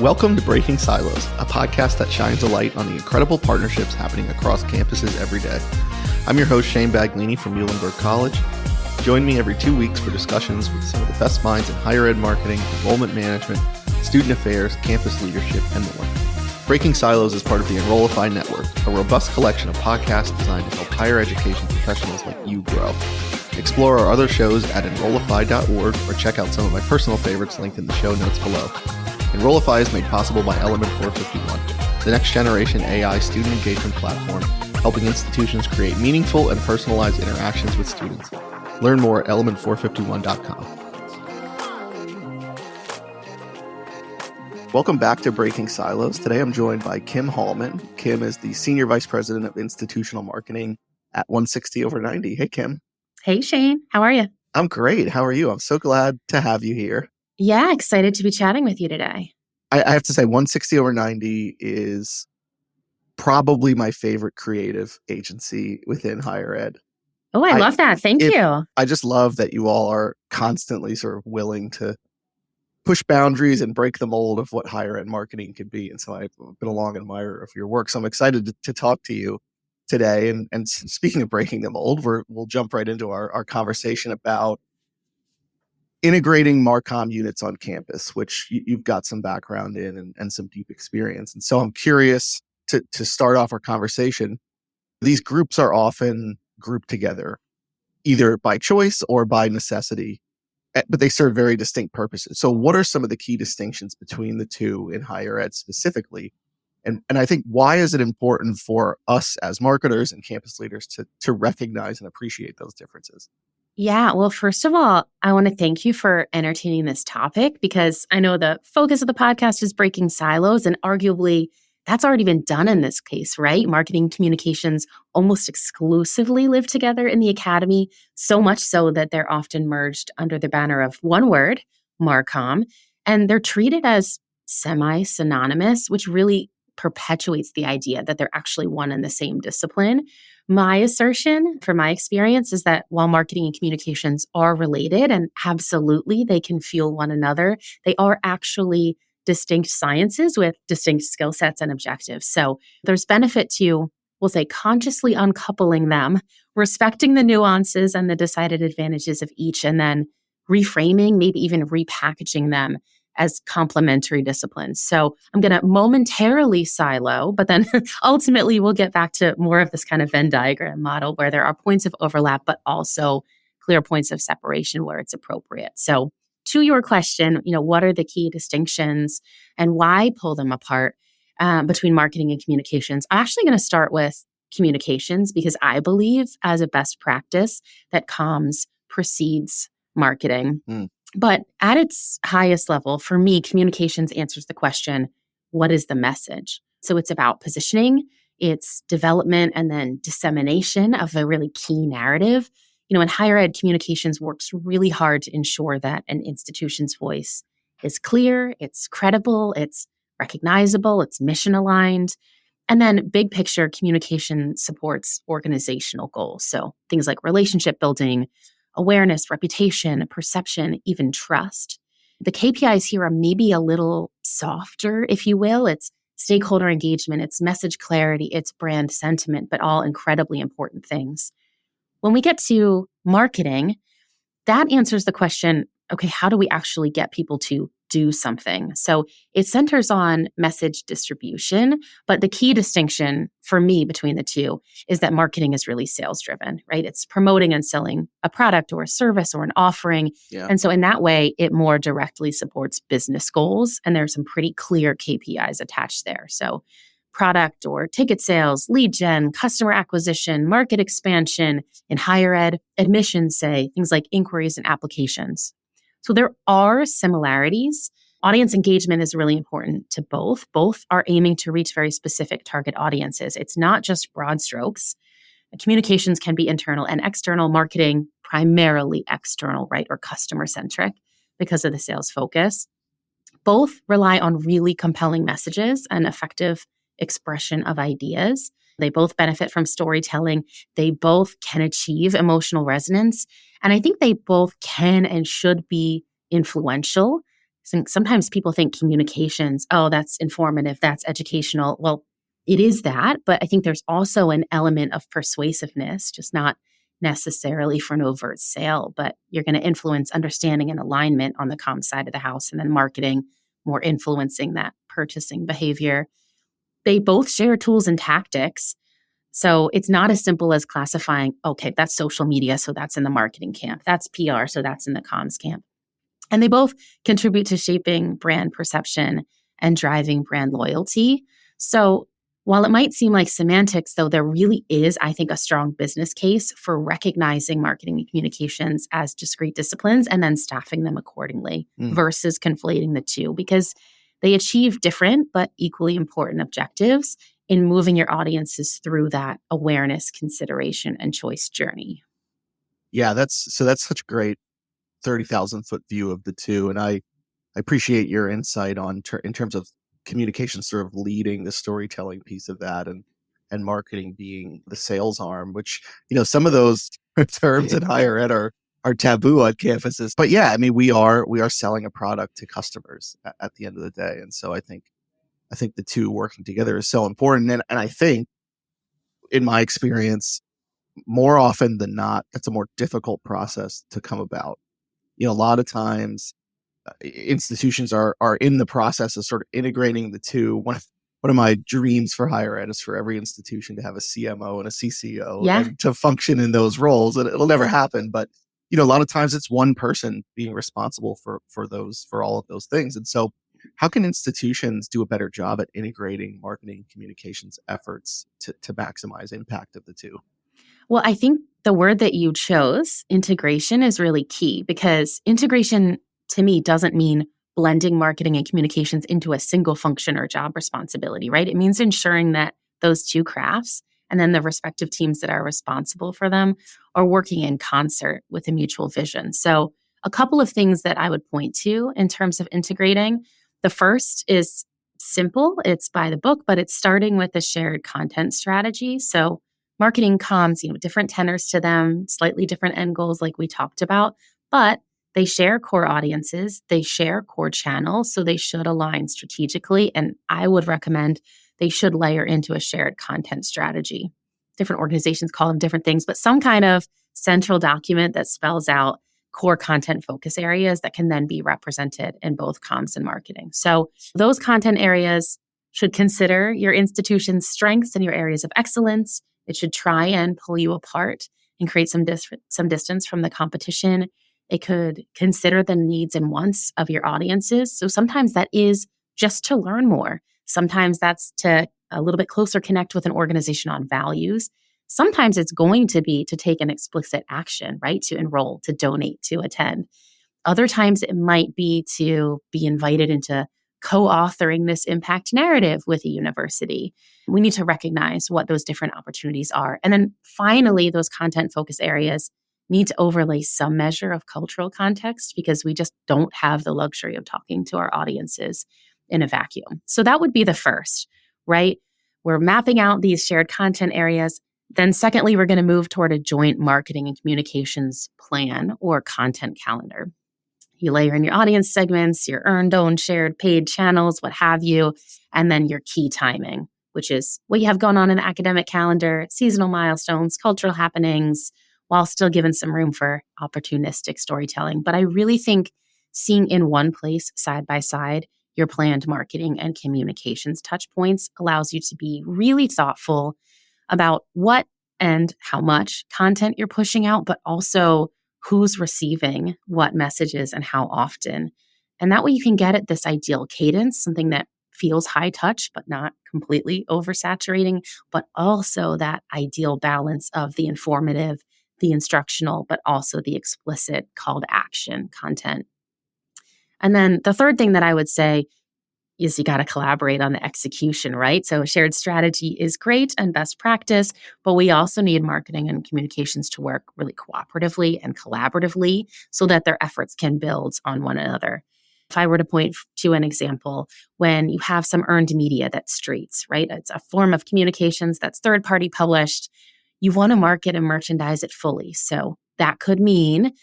Welcome to Breaking Silos, a podcast that shines a light on the incredible partnerships happening across campuses every day. I'm your host, Shane Baglini from Muhlenberg College. Join me every 2 weeks for discussions with some of the best minds in higher ed marketing, enrollment management, student affairs, campus leadership, and more. Breaking Silos is part of the Enrollify Network, a robust collection of podcasts designed to help higher education professionals like you grow. Explore our other shows at enrollify.org or check out some of my personal favorites linked in the show notes below. Enrollify is made possible by Element 451, the next generation AI student engagement platform, helping institutions create meaningful and personalized interactions with students. Learn more at element451.com. Welcome back to Breaking Silos. Today I'm joined by Kim Hallman. Kim is the Senior Vice President of Institutional Marketing at 160/90. Hey, Kim. Hey, Shane. How are you? I'm great. How are you? I'm so glad to have you here. Yeah, excited to be chatting with you today. I have to say 160/90 is probably my favorite creative agency within higher ed. Oh, I love that. Thank you. I just love that you all are constantly sort of willing to push boundaries and break the mold of what higher ed marketing could be. And so I've been a long admirer of your work. So I'm excited to talk to you today. And speaking of breaking the mold, we'll jump right into our conversation about integrating MarCom units on campus, which you've got some background in and some deep experience. And so I'm curious to start off our conversation. These groups are often grouped together, either by choice or by necessity, but they serve very distinct purposes. So what are some of the key distinctions between the two in higher ed specifically? And I think, why is it important for us as marketers and campus leaders to recognize and appreciate those differences? Yeah, well, first of all, I want to thank you for entertaining this topic, because I know the focus of the podcast is breaking silos, and arguably that's already been done in this case, right? Marketing communications almost exclusively live together in the academy, so much so that they're often merged under the banner of one word, MarCom, and they're treated as semi-synonymous, which really perpetuates the idea that they're actually one and the same discipline. My assertion, from my experience, is that while marketing and communications are related, and absolutely they can fuel one another, they are actually distinct sciences with distinct skill sets and objectives. So there's benefit to, we'll say, consciously uncoupling them, respecting the nuances and the decided advantages of each, and then reframing, maybe even repackaging them as complementary disciplines. So I'm going to momentarily silo, but then ultimately we'll get back to more of this kind of Venn diagram model where there are points of overlap, but also clear points of separation where it's appropriate. So to your question, what are the key distinctions and why pull them apart between marketing and communications? I'm actually going to start with communications, because I believe as a best practice that comms precedes marketing. But at its highest level, for me, communications answers the question, what is the message? So it's about positioning, it's development, and then dissemination of a really key narrative. In higher ed, communications works really hard to ensure that an institution's voice is clear, it's credible, it's recognizable, it's mission aligned. And then big picture, communication supports organizational goals. So things like relationship building, awareness, reputation, perception, even trust. The KPIs here are maybe a little softer, if you will. It's stakeholder engagement, it's message clarity, it's brand sentiment, but all incredibly important things. When we get to marketing, that answers the question, okay, how do we actually get people to do something? So it centers on message distribution, but the key distinction for me between the two is that marketing is really sales driven, right? It's promoting and selling a product or a service or an offering. Yeah. And so in that way, it more directly supports business goals. And there's some pretty clear KPIs attached there. So product or ticket sales, lead gen, customer acquisition, market expansion, in higher ed, admissions, say, things like inquiries and applications. So there are similarities. Audience engagement is really important to both. Both are aiming to reach very specific target audiences. It's not just broad strokes. Communications can be internal and external, marketing primarily external, right, or customer-centric because of the sales focus. Both rely on really compelling messages and effective expression of ideas. They both benefit from storytelling. They both can achieve emotional resonance. And I think they both can and should be influential. Sometimes people think communications, oh, that's informative, that's educational. Well, it is that, but I think there's also an element of persuasiveness, just not necessarily for an overt sale, but you're going to influence understanding and alignment on the comm side of the house, and then marketing more influencing that purchasing behavior. They both share tools and tactics. So it's not as simple as classifying, okay, that's social media, so that's in the marketing camp. That's PR, so that's in the comms camp. And they both contribute to shaping brand perception and driving brand loyalty. So while it might seem like semantics, though, there really is, I think, a strong business case for recognizing marketing and communications as discrete disciplines and then staffing them accordingly versus conflating the two, because they achieve different but equally important objectives in moving your audiences through that awareness, consideration, and choice journey. Yeah, that's such a great 30,000-foot view of the two. And I appreciate your insight on in terms of communication sort of leading the storytelling piece of that, and marketing being the sales arm, which, some of those terms in higher ed are taboo on campuses. But yeah, I mean, we are selling a product to customers at the end of the day. And so I think the two working together is so important. And I think, in my experience, more often than not, it's a more difficult process to come about. A lot of times institutions are in the process of sort of integrating the two. One of my dreams for higher ed is for every institution to have a CMO and a CCO and to function in those roles. And it'll never happen. But, a lot of times it's one person being responsible for all of those things. And so how can institutions do a better job at integrating marketing communications efforts to maximize impact of the two? Well, I think the word that you chose, integration, is really key, because integration to me doesn't mean blending marketing and communications into a single function or job responsibility, right? It means ensuring that those two crafts and then the respective teams that are responsible for them are working in concert with a mutual vision. So a couple of things that I would point to in terms of integrating. The first is simple. It's by the book, but it's starting with a shared content strategy. So marketing comms, different tenors to them, slightly different end goals like we talked about, but they share core audiences, they share core channels, so they should align strategically. And I would recommend they should layer into a shared content strategy. Different organizations call them different things, but some kind of central document that spells out core content focus areas that can then be represented in both comms and marketing. So those content areas should consider your institution's strengths and your areas of excellence. It should try and pull you apart and create some distance from the competition. It could consider the needs and wants of your audiences. So sometimes that is just to learn more. Sometimes that's to a little bit closer connect with an organization on values. Sometimes it's going to be to take an explicit action, right? To enroll, to donate, to attend. Other times it might be to be invited into co-authoring this impact narrative with a university. We need to recognize what those different opportunities are. And then finally, those content focus areas need to overlay some measure of cultural context, because we just don't have the luxury of talking to our audiences in a vacuum. So that would be the first, right? We're mapping out these shared content areas. Then secondly, we're going to move toward a joint marketing and communications plan or content calendar. You layer in your audience segments, your earned, owned, shared, paid channels, what have you, and then your key timing, which is what you have going on in the academic calendar, seasonal milestones, cultural happenings, while still giving some room for opportunistic storytelling. But I really think seeing in one place, side by side, your planned marketing and communications touch points allows you to be really thoughtful about what and how much content you're pushing out, but also who's receiving what messages and how often. And that way you can get at this ideal cadence, something that feels high touch, but not completely oversaturating, but also that ideal balance of the informative, the instructional, but also the explicit call to action content. And then the third thing that I would say is you got to collaborate on the execution, right? So a shared strategy is great and best practice, but we also need marketing and communications to work really cooperatively and collaboratively so that their efforts can build on one another. If I were to point to an example, when you have some earned media that's streets, right? It's a form of communications that's third-party published. You want to market and merchandise it fully. So that could mean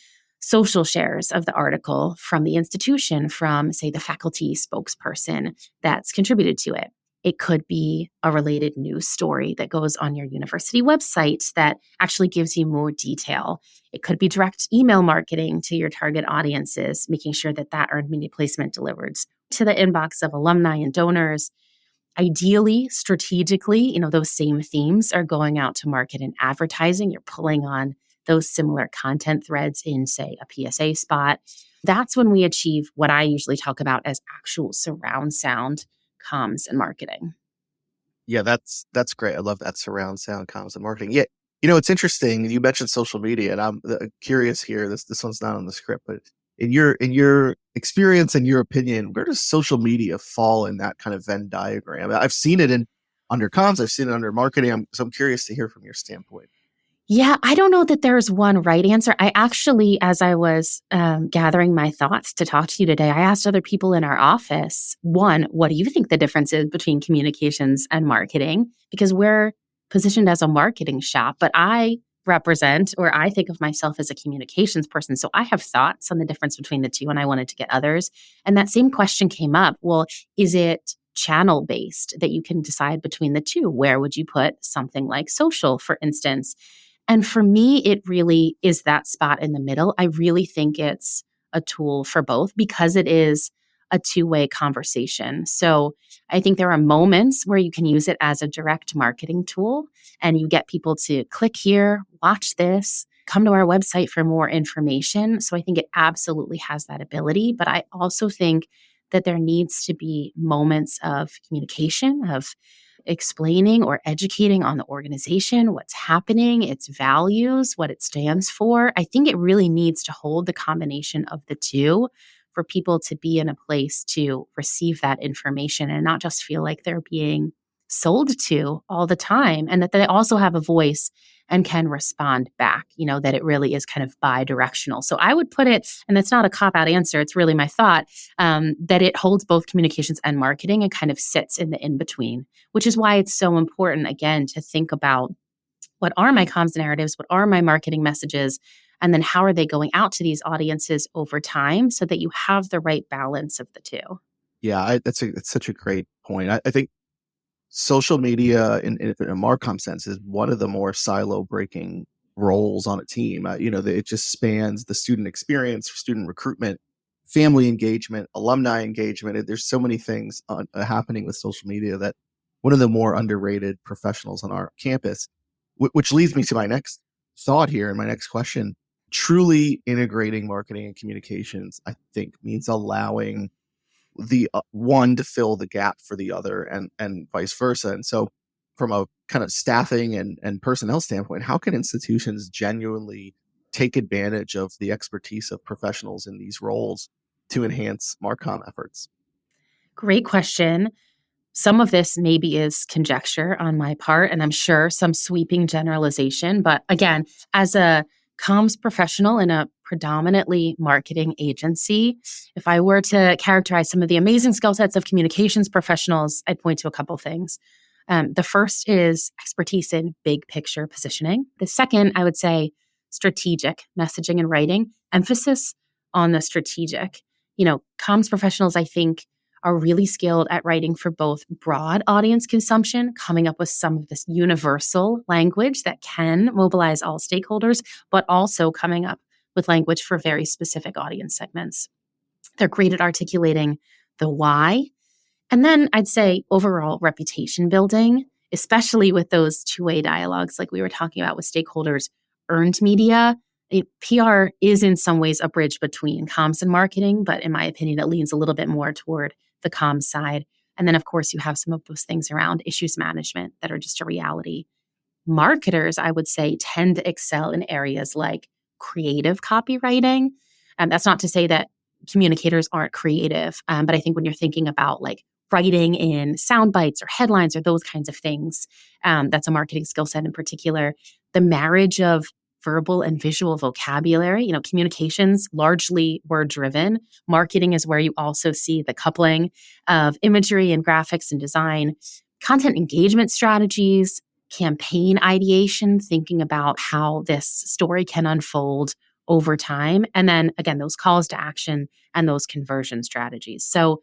social shares of the article from the institution, from, say, the faculty spokesperson that's contributed to it. It could be a related news story that goes on your university website that actually gives you more detail. It could be direct email marketing to your target audiences, making sure that that earned media placement delivers to the inbox of alumni and donors. Ideally, strategically, those same themes are going out to market and advertising. You're pulling on those similar content threads in, say, a PSA spot. That's when we achieve what I usually talk about as actual surround sound comms and marketing. Yeah, that's great. I love that surround sound comms and marketing. Yeah, it's interesting. You mentioned social media, and I'm curious here. This one's not on the script, but in your experience and your opinion, where does social media fall in that kind of Venn diagram? I've seen it under comms. I've seen it under marketing. So I'm curious to hear from your standpoint. Yeah, I don't know that there's one right answer. I actually, as I was gathering my thoughts to talk to you today, I asked other people in our office, one, what do you think the difference is between communications and marketing? Because we're positioned as a marketing shop, but I represent, or I think of myself as a communications person. So I have thoughts on the difference between the two, and I wanted to get others. And that same question came up. Well, is it channel based that you can decide between the two? Where would you put something like social, for instance? And for me, it really is that spot in the middle. I really think it's a tool for both because it is a two-way conversation. So I think there are moments where you can use it as a direct marketing tool and you get people to click here, watch this, come to our website for more information. So I think it absolutely has that ability. But I also think that there needs to be moments of communication, of explaining or educating on the organization, what's happening, its values, what it stands for. I think it really needs to hold the combination of the two for people to be in a place to receive that information and not just feel like they're being sold to all the time, and that they also have a voice and can respond back, that it really is kind of bi-directional. So I would put it, and it's not a cop-out answer, it's really my thought, that it holds both communications and marketing and kind of sits in the in-between, which is why it's so important, again, to think about what are my comms narratives, what are my marketing messages, and then how are they going out to these audiences over time so that you have the right balance of the two. Yeah, it's such a great point. I think social media in a MarCom sense is one of the more silo breaking roles on a team. It just spans the student experience, student recruitment, family engagement, alumni engagement. There's so many things happening with social media that one of the more underrated professionals on our campus, which leads me to my next thought here and my next question. Truly integrating marketing and communications, I think, means allowing the one to fill the gap for the other and vice versa. And so from a kind of staffing and personnel standpoint, how can institutions genuinely take advantage of the expertise of professionals in these roles to enhance MarCom efforts? Great question. Some of this maybe is conjecture on my part, and I'm sure some sweeping generalization. But again, as a comms professional in a predominantly marketing agency, if I were to characterize some of the amazing skill sets of communications professionals, I'd point to a couple things. The first is expertise in big picture positioning. The second, I would say, strategic messaging and writing, emphasis on the strategic. Comms professionals, I think, are really skilled at writing for both broad audience consumption, coming up with some of this universal language that can mobilize all stakeholders, but also coming up with language for very specific audience segments. They're great at articulating the why. And then I'd say overall reputation building, especially with those two-way dialogues like we were talking about with stakeholders, earned media. PR is in some ways a bridge between comms and marketing, but in my opinion, it leans a little bit more toward the comms side. And then, of course, you have some of those things around issues management that are just a reality. Marketers, I would say, tend to excel in areas like creative copywriting. And that's not to say that communicators aren't creative, but I think when you're thinking about like writing in sound bites or headlines or those kinds of things, that's a marketing skill set in particular. The marriage of verbal and visual vocabulary, communications largely word driven. Marketing is where you also see the coupling of imagery and graphics and design, content engagement strategies, campaign ideation, thinking about how this story can unfold, over time. And then again, those calls to action and those conversion strategies. So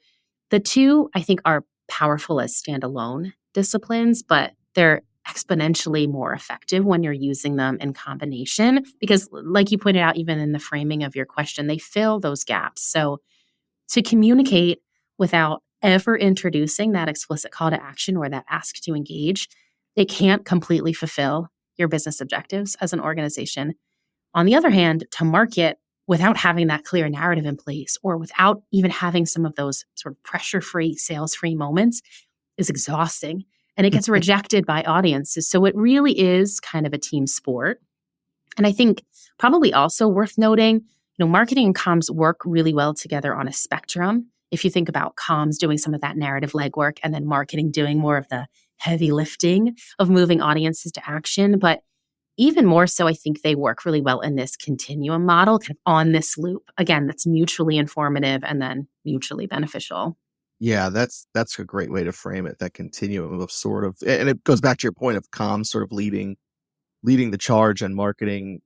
the two, I think, are powerful as standalone disciplines, but they're exponentially more effective when you're using them in combination because, like you pointed out, even in the framing of your question, they fill those gaps. So to communicate without ever introducing that explicit call to action or that ask to engage, it can't completely fulfill your business objectives as an organization. On the other hand, to market without having that clear narrative in place or without even having some of those sort of pressure-free, sales-free moments is exhausting and it gets rejected by audiences. So it really is kind of a team sport. And I think probably also worth noting, marketing and comms work really well together on a spectrum. If you think about comms doing some of that narrative legwork and then marketing doing more of the heavy lifting of moving audiences to action. But even more so, I think they work really well in this continuum model, kind of on this loop. Again, that's mutually informative and then mutually beneficial. Yeah, that's a great way to frame it, that continuum of sort of, and it goes back to your point of comms sort of leading the charge and marketing,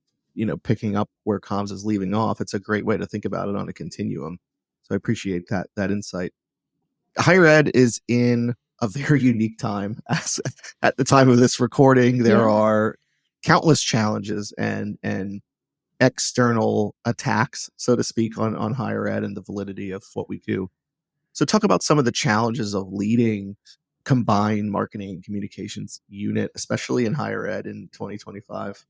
picking up where comms is leaving off. It's a great way to think about it on a continuum. So I appreciate that insight. Higher ed is in a very unique time. As at the time of this recording, there are countless challenges and external attacks, so to speak, on higher ed and the validity of what we do. So talk about some of the challenges of leading combined marketing and communications unit, especially in higher ed in 2025.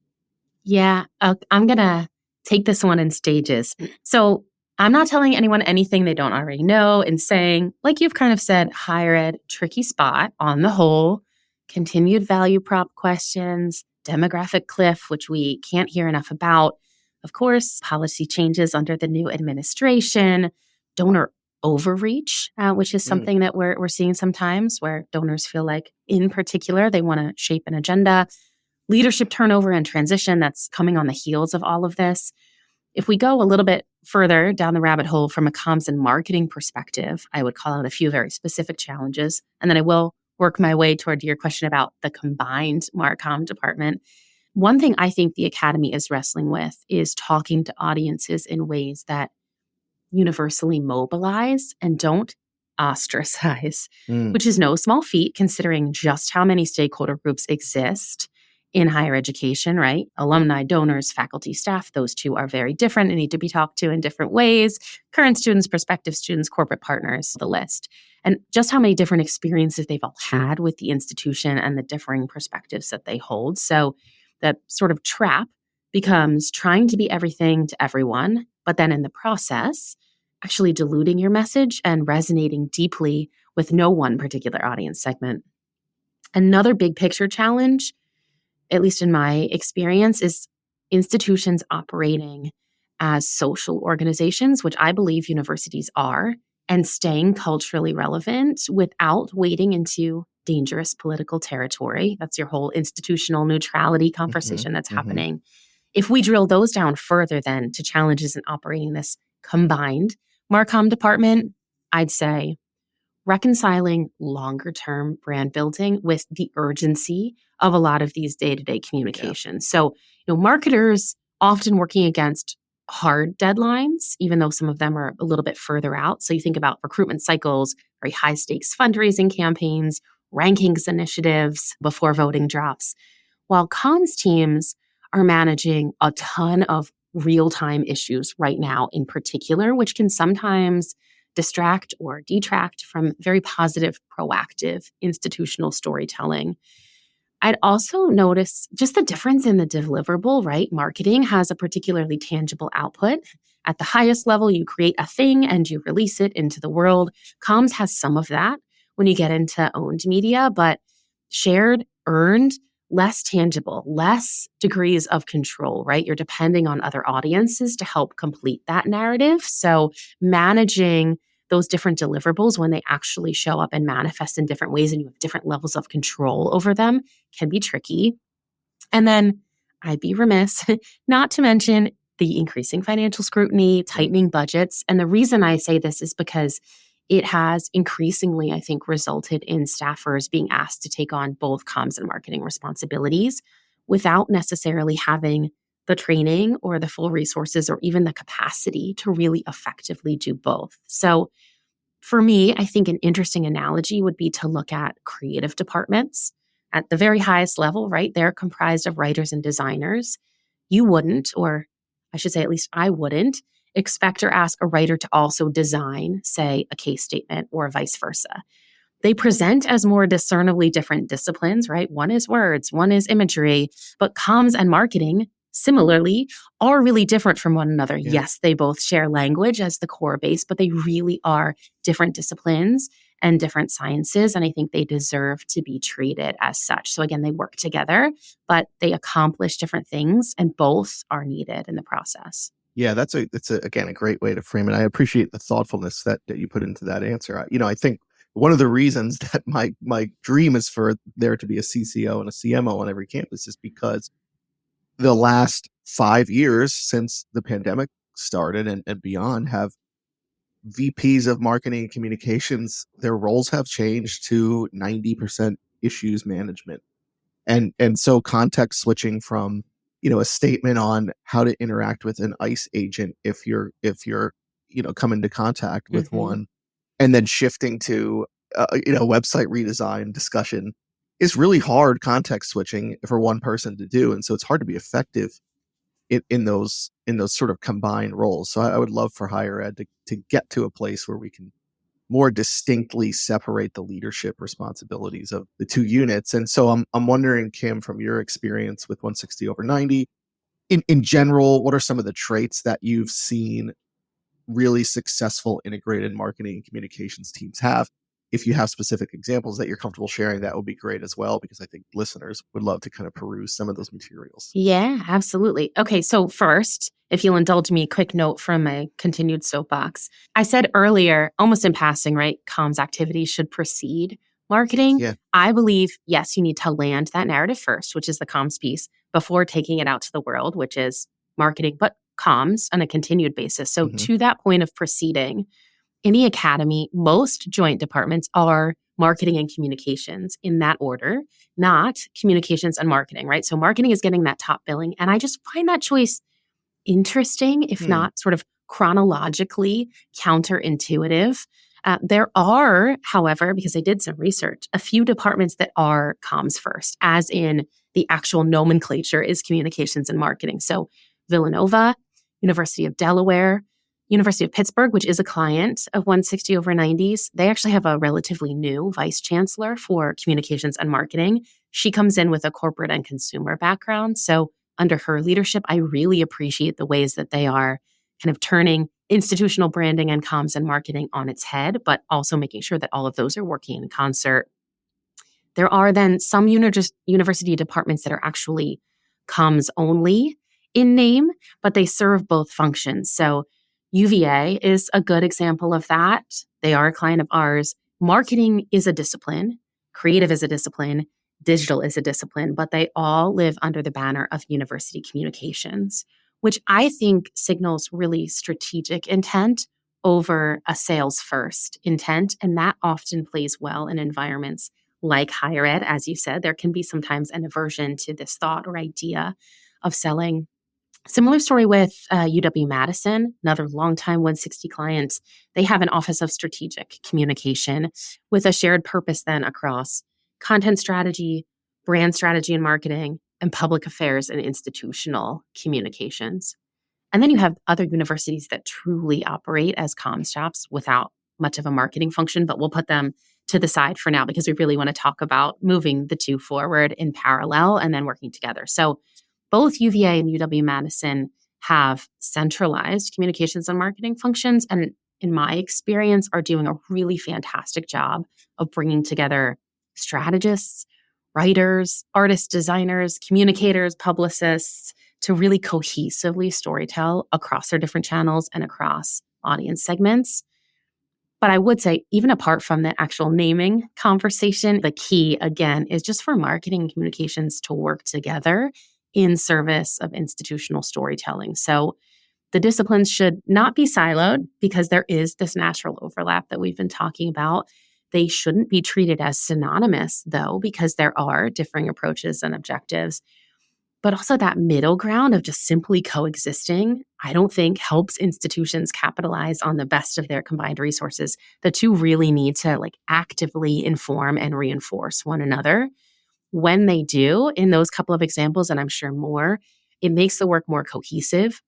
Yeah, I'm going to take this one in stages. So I'm not telling anyone anything they don't already know and saying, like you've kind of said, higher ed, tricky spot on the whole, continued value prop questions, demographic cliff, which we can't hear enough about. Of course, policy changes under the new administration, donor overreach, which is something that we're seeing sometimes where donors feel like, in particular, they want to shape an agenda. Leadership turnover and transition that's coming on the heels of all of this. If we go a little bit further down the rabbit hole from a comms and marketing perspective, I would call out a few very specific challenges, and then I will work my way toward your question about the combined MarCom department. One thing I think the Academy is wrestling with is talking to audiences in ways that universally mobilize and don't ostracize, which is no small feat considering just how many stakeholder groups exist in higher education, right? Alumni, donors, faculty, staff, those two are very different and need to be talked to in different ways. Current students, prospective students, corporate partners, the list. And just how many different experiences they've all had with the institution and the differing perspectives that they hold. So that sort of trap becomes trying to be everything to everyone, but then in the process, actually diluting your message and resonating deeply with no one particular audience segment. Another big picture challenge, at least in my experience, is institutions operating as social organizations, which I believe universities are, and staying culturally relevant without wading into dangerous political territory. That's your whole institutional neutrality conversation that's happening. If we drill those down further then to challenges in operating this combined MarCom department, I'd say reconciling longer-term brand building with the urgency of a lot of these day-to-day communications. So, marketers often working against hard deadlines, even though some of them are a little bit further out. So you think about recruitment cycles, very high-stakes fundraising campaigns, rankings initiatives before voting drops, while comms teams are managing a ton of real-time issues right now in particular, which can sometimes distract or detract from very positive, proactive institutional storytelling. I'd also notice just the difference in the deliverable, right? Marketing has a particularly tangible output. At the highest level, you create a thing and you release it into the world. Comms has some of that when you get into owned media, but shared, earned, less tangible, less degrees of control, right? You're depending on other audiences to help complete that narrative. So managing those different deliverables when they actually show up and manifest in different ways and you have different levels of control over them can be tricky. And then I'd be remiss not to mention the increasing financial scrutiny, tightening budgets. And the reason I say this is because it has increasingly, I think, resulted in staffers being asked to take on both comms and marketing responsibilities without necessarily having the training or the full resources or even the capacity to really effectively do both. So for me, I think an interesting analogy would be to look at creative departments at the very highest level, right? They're comprised of writers and designers. You wouldn't, or I should say, at least I wouldn't, expect or ask a writer to also design, say, a case statement or vice versa. They present as more discernibly different disciplines, right? One is words, one is imagery, but comms and marketing, similarly, are really different from one another. Yeah. Yes, they both share language as the core base, but they really are different disciplines and different sciences. And I think they deserve to be treated as such. So again, they work together, but they accomplish different things and both are needed in the process. Yeah, that's again a great way to frame it. I appreciate the thoughtfulness that you put into that answer. I think one of the reasons that my dream is for there to be a CCO and a CMO on every campus is because the last 5 years since the pandemic started and beyond have VPs of marketing and communications, their roles have changed to 90% issues management. And so context switching from a statement on how to interact with an ICE agent if you're come into contact with one, and then shifting to website redesign discussion is really hard context switching for one person to do, and so it's hard to be effective in those sort of combined roles. So I would love for higher ed to get to a place where we can more distinctly separate the leadership responsibilities of the two units. And so I'm wondering, Kim, from your experience with 160 over 90, in general, what are some of the traits that you've seen really successful integrated marketing and communications teams have? If you have specific examples that you're comfortable sharing, that would be great as well, because I think listeners would love to kind of peruse some of those materials. Yeah, absolutely. Okay, so first, if you'll indulge me, a quick note from my continued soapbox. I said earlier, almost in passing, right, comms activities should precede marketing. Yeah. I believe, yes, you need to land that narrative first, which is the comms piece, before taking it out to the world, which is marketing, but comms on a continued basis. So to that point of proceeding, in the academy, most joint departments are marketing and communications in that order, not communications and marketing, right? So marketing is getting that top billing. And I just find that choice interesting, if not sort of chronologically counterintuitive. There are, however, because I did some research, a few departments that are comms first, as in the actual nomenclature is communications and marketing. So Villanova, University of Delaware, University of Pittsburgh, which is a client of 160 over 90s, they actually have a relatively new vice chancellor for communications and marketing. She comes in with a corporate and consumer background. So under her leadership, I really appreciate the ways that they are kind of turning institutional branding and comms and marketing on its head, but also making sure that all of those are working in concert. There are then some university departments that are actually comms only in name, but they serve both functions. So UVA is a good example of that. They are a client of ours. Marketing is a discipline, creative is a discipline, digital is a discipline, but they all live under the banner of university communications, which I think signals really strategic intent over a sales first intent. And that often plays well in environments like higher ed. As you said, there can be sometimes an aversion to this thought or idea of selling. Similar story with UW-Madison, another longtime 160 client. They have an Office of Strategic Communication with a shared purpose then across content strategy, brand strategy and marketing, and public affairs and institutional communications. And then you have other universities that truly operate as comm shops without much of a marketing function, but we'll put them to the side for now because we really want to talk about moving the two forward in parallel and then working together. So both UVA and UW-Madison have centralized communications and marketing functions, and in my experience, are doing a really fantastic job of bringing together strategists, writers, artists, designers, communicators, publicists to really cohesively storytell across their different channels and across audience segments. But I would say, even apart from the actual naming conversation, the key, again, is just for marketing and communications to work together in service of institutional storytelling. So the disciplines should not be siloed because there is this natural overlap that we've been talking about. They shouldn't be treated as synonymous, though, because there are differing approaches and objectives. But also that middle ground of just simply coexisting, I don't think helps institutions capitalize on the best of their combined resources. The two really need to like actively inform and reinforce one another. When they do, in those couple of examples, and I'm sure more, it makes the work more cohesive.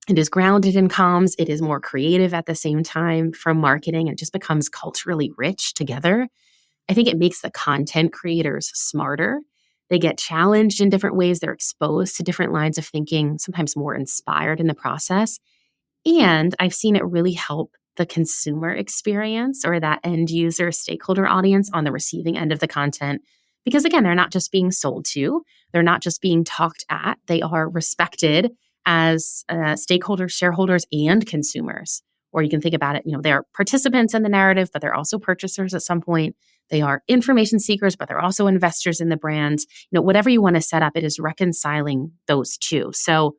It is grounded in comms. It is more creative at the same time from marketing. It just becomes culturally rich together. I think it makes the content creators smarter. They get challenged in different ways. They're exposed to different lines of thinking, sometimes more inspired in the process. And I've seen it really help the consumer experience or that end user stakeholder audience on the receiving end of the content. Because again, they're not just being sold to, they're not just being talked at, they are respected as stakeholders, shareholders, and consumers. Or you can think about it, they're participants in the narrative, but they're also purchasers at some point. They are information seekers, but they're also investors in the brand. Whatever you want to set up, it is reconciling those two. So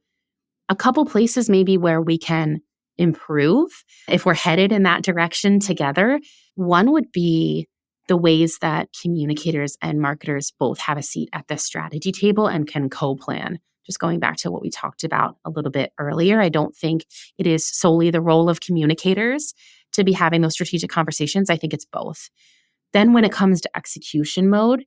a couple places maybe where we can improve if we're headed in that direction together. One would be the ways that communicators and marketers both have a seat at the strategy table and can co-plan. Just going back to what we talked about a little bit earlier, I don't think it is solely the role of communicators to be having those strategic conversations. I think it's both. Then when it comes to execution mode,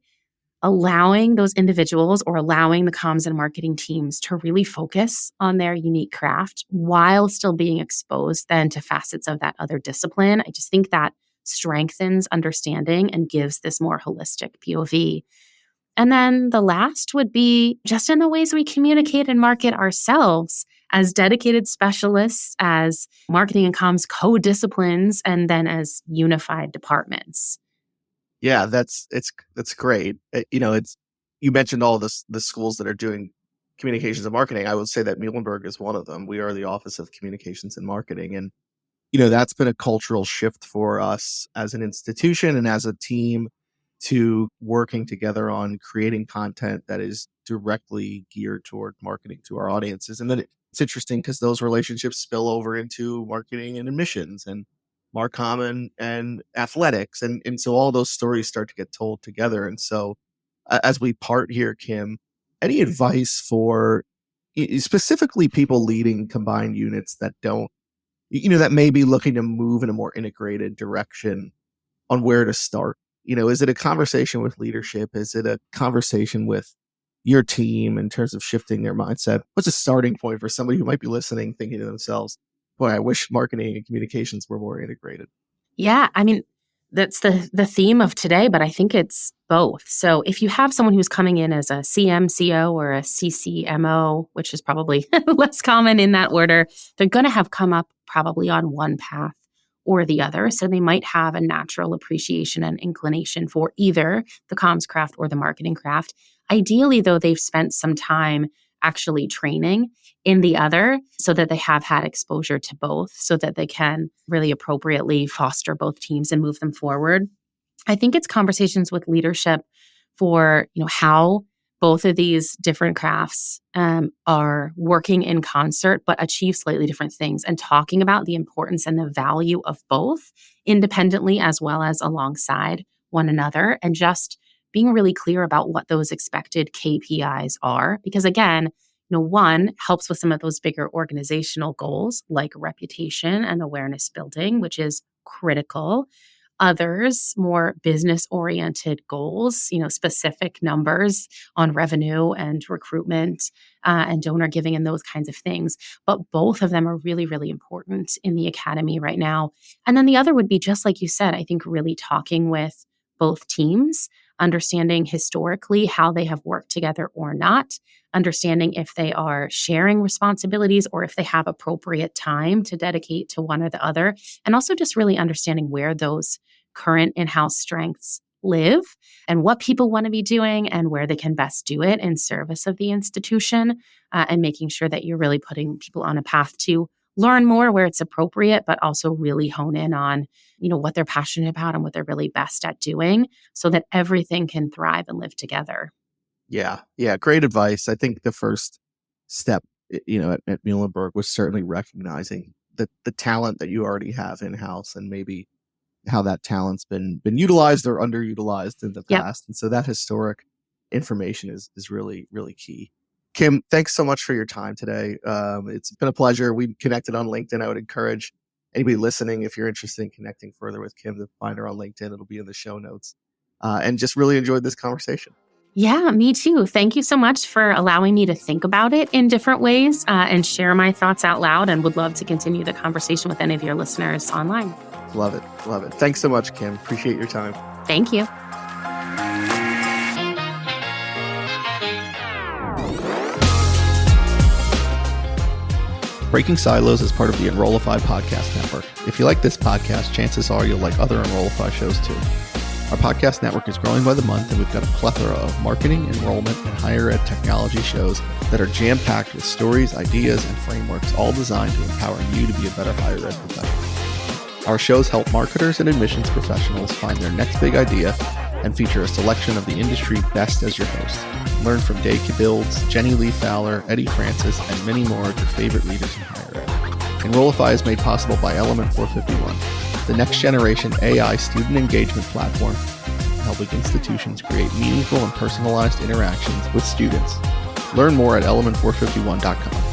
allowing those individuals or allowing the comms and marketing teams to really focus on their unique craft while still being exposed then to facets of that other discipline. I just think that strengthens understanding and gives this more holistic POV. And then the last would be just in the ways we communicate and market ourselves as dedicated specialists, as marketing and comms co-disciplines, and then as unified departments. Yeah, that's great. It's you mentioned all the schools that are doing communications and marketing. I would say that Muhlenberg is one of them. We are the Office of Communications and Marketing, and that's been a cultural shift for us as an institution and as a team to working together on creating content that is directly geared toward marketing to our audiences. And then it's interesting because those relationships spill over into marketing and admissions and MarCom and athletics. And so all those stories start to get told together. And so as we part here, Kim, any advice for specifically people leading combined units that don't, that may be looking to move in a more integrated direction on where to start? Is it a conversation with leadership? Is it a conversation with your team in terms of shifting their mindset? What's a starting point for somebody who might be listening, thinking to themselves, boy, I wish marketing and communications were more integrated? Yeah, I mean, that's the theme of today, but I think it's both. So if you have someone who's coming in as a CMCO or a CCMO, which is probably less common in that order, they're going to have come up probably on one path or the other. So they might have a natural appreciation and inclination for either the comms craft or the marketing craft. Ideally, though, they've spent some time actually training in the other so that they have had exposure to both so that they can really appropriately foster both teams and move them forward. I think it's conversations with leadership for, how both of these different crafts are working in concert, but achieve slightly different things, and talking about the importance and the value of both independently as well as alongside one another, and just being really clear about what those expected KPIs are. Because again, one helps with some of those bigger organizational goals like reputation and awareness building, which is critical. Others, more business oriented goals, specific numbers on revenue and recruitment and donor giving and those kinds of things. But both of them are really, really important in the academy right now. And then the other would be, just like you said, I think really talking with both teams, understanding historically how they have worked together or not, understanding if they are sharing responsibilities or if they have appropriate time to dedicate to one or the other, and also just really understanding where those current in-house strengths live and what people want to be doing and where they can best do it in service of the institution, and making sure that you're really putting people on a path to learn more where it's appropriate, but also really hone in on, what they're passionate about and what they're really best at doing so that everything can thrive and live together. Yeah. Yeah. Great advice. I think the first step, at Muhlenberg was certainly recognizing the talent that you already have in-house and maybe how that talent's been utilized or underutilized in the Yep. past. And so that historic information is really, really key. Kim, thanks so much for your time today. It's been a pleasure. We connected on LinkedIn. I would encourage anybody listening, if you're interested in connecting further with Kim, to find her on LinkedIn. It'll be in the show notes. And just really enjoyed this conversation. Yeah, me too. Thank you so much for allowing me to think about it in different ways and share my thoughts out loud, and would love to continue the conversation with any of your listeners online. Love it. Love it. Thanks so much, Kim. Appreciate your time. Thank you. Breaking Silos is part of the Enrollify podcast network. If you like this podcast, chances are you'll like other Enrollify shows too. Our podcast network is growing by the month, and we've got a plethora of marketing, enrollment, and higher ed technology shows that are jam-packed with stories, ideas, and frameworks, all designed to empower you to be a better higher ed professional. Our shows help marketers and admissions professionals find their next big idea and feature a selection of the industry best as your host. Learn from Dave Builds, Jenny Lee Fowler, Eddie Francis, and many more of your favorite leaders in higher ed. Enrollify is made possible by Element 451, the next generation AI student engagement platform, helping institutions create meaningful and personalized interactions with students. Learn more at element451.com.